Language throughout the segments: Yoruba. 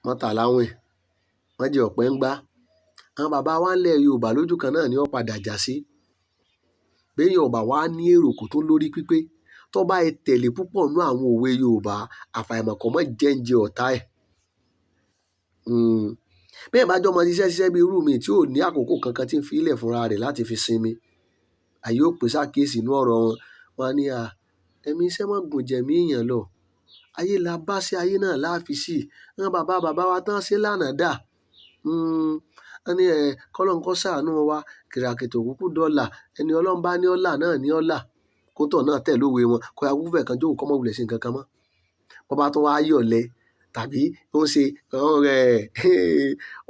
wọ́n tà láwìn, wọ́n jẹ ọ̀pẹ́ ń gbá. Àwọn bàbá wa ńlẹ̀ Yorùbá lójú kan náà ni ó padà já sí. Béèyàn ọ̀bà wa ní èrò kò tó lórí pípé tó bá tẹ̀lé púpọ̀ nú àwọn òwe Yorùbá àfàìmọ̀ kó mọ́ jẹ́ǹjẹ ọ̀tá ẹ̀. Bẹ́ẹ̀ bá jọmọ ṣiṣẹ́ bí irú mi tí ò ní àkókò kankan tí ń fi ilẹ̀ fúnra rẹ̀ láti fi sinmi. Àyè ó pè sákìyèsí inú ọ̀rọ̀ wọn. Wọ́n á ní ẹ̀mí iṣẹ́ mọ́ gùn jẹ̀mí èèyàn lọ. Ayé la bá sí ayé náà láàfin sí. Àwọn bàbá wa tán ṣe lánàá dà. Wọ́n ní kọ́lọ́n kó ṣàánú wa kìràkìtò kúkú dọ́là ẹni Ọlọ́run bá ní ọ̀là náà ní ọ̀là kótó náà tẹ̀ lówe wọn kó ya kúfẹ̀ kan jókòó kọ́mọ wulẹ̀ sí nǹkan kan mọ́. Wọ́n bá tún wá yọ̀lẹ̀ tàbí ó ń ṣe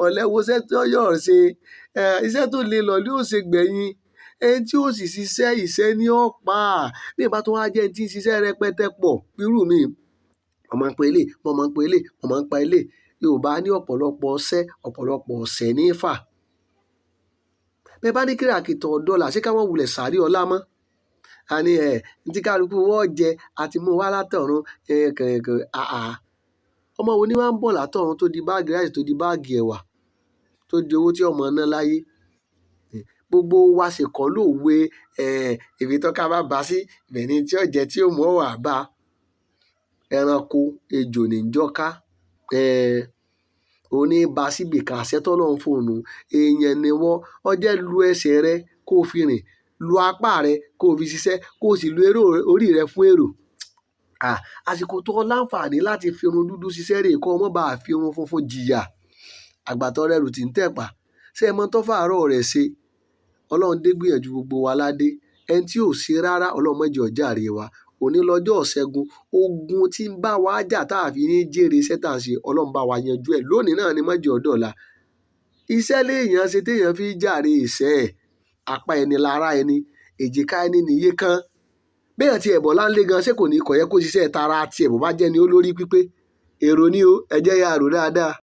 ọ̀lẹ wo iṣẹ́ tó yọ̀ ṣe iṣẹ́ tó lè lọ ní ó ṣe gbẹ̀yìn ẹni tí ó sì ṣiṣẹ́ ìṣẹ́ ní ọ̀pá bí ìbá tún wá jẹ́ ẹni tí ń ṣiṣẹ́ rẹpẹtẹ pọ̀ irú mi ọmọ ń pe ilé ọmọ ń pe ilé ọmọ ń pa ilé Yorùbá ní ọ̀pọ̀lọpọ̀ ọṣẹ́ ọ̀pọ̀lọpọ̀ ọ̀sẹ̀ ní fà. Bẹ́ẹ̀ bá ní kìràkìtọ̀ dọ́là ṣé ká wọ́n wulẹ̀ sàárì ọlá mọ́. A ní ní kálukú wọ́n jẹ àti mú wá látọ̀run ọmọ wo ni wá ń bọ̀ látọ̀run tó di báàgì ráìsì tó di báàgì ẹ̀wà tó di owó tí ọmọ ná láyé. Gbogbo wa sì kọ́ lówe ibi tó ká bá bá sí ibẹ̀ ni tí ó jẹ tí ó mú ọ̀wà bá ẹranko ejò ní jọ́ká òní bá síbi kan àṣetọ́ lọ́hún fóònù èèyàn ni wọ́n ọjẹ́ lu ẹsẹ̀ rẹ kó o fi rìn lu apá rẹ kó o fi ṣiṣẹ́ kó o sì lu orí rẹ fún èrò. Àsìkò tó láǹfààní láti fi irun dúdú ṣiṣẹ́ rè kó o mọ́ bá fi irun funfun jìyà àgbàtọ́ rẹ̀ rù tí ń tẹ̀pà ṣé ẹ mọ́ tó fàárọ̀ rẹ̀ ṣe Ọlọ́run dé gbìyànjú gbogbo wa ládé ẹni tí ò ṣe rárá Ọlọ́run má jẹ́ ó jàre wa òní lọ́jọ́ ìṣẹ́gun ogun tí ń bá wa jà tá a fi ní jèrè iṣẹ́ tá à ń ṣe Ọlọ́run bá wa yanjú ẹ̀ lónìí náà ni má jẹ́ ó dọ̀la. Iṣẹ́ léèyàn ṣe téèyàn fi jàre ìṣẹ́ ẹ̀ apá ẹni lára ẹni èjìká ẹni nìyé kan béèyàn ti ẹ̀bọ̀ láńlé gan ṣé kò ní kọ̀ yẹ kó ṣiṣẹ́ tara tiẹ̀ bó bá jẹ́ ni ó lórí pípé èrò ni ó ẹ jẹ́ yá rò dáadáa.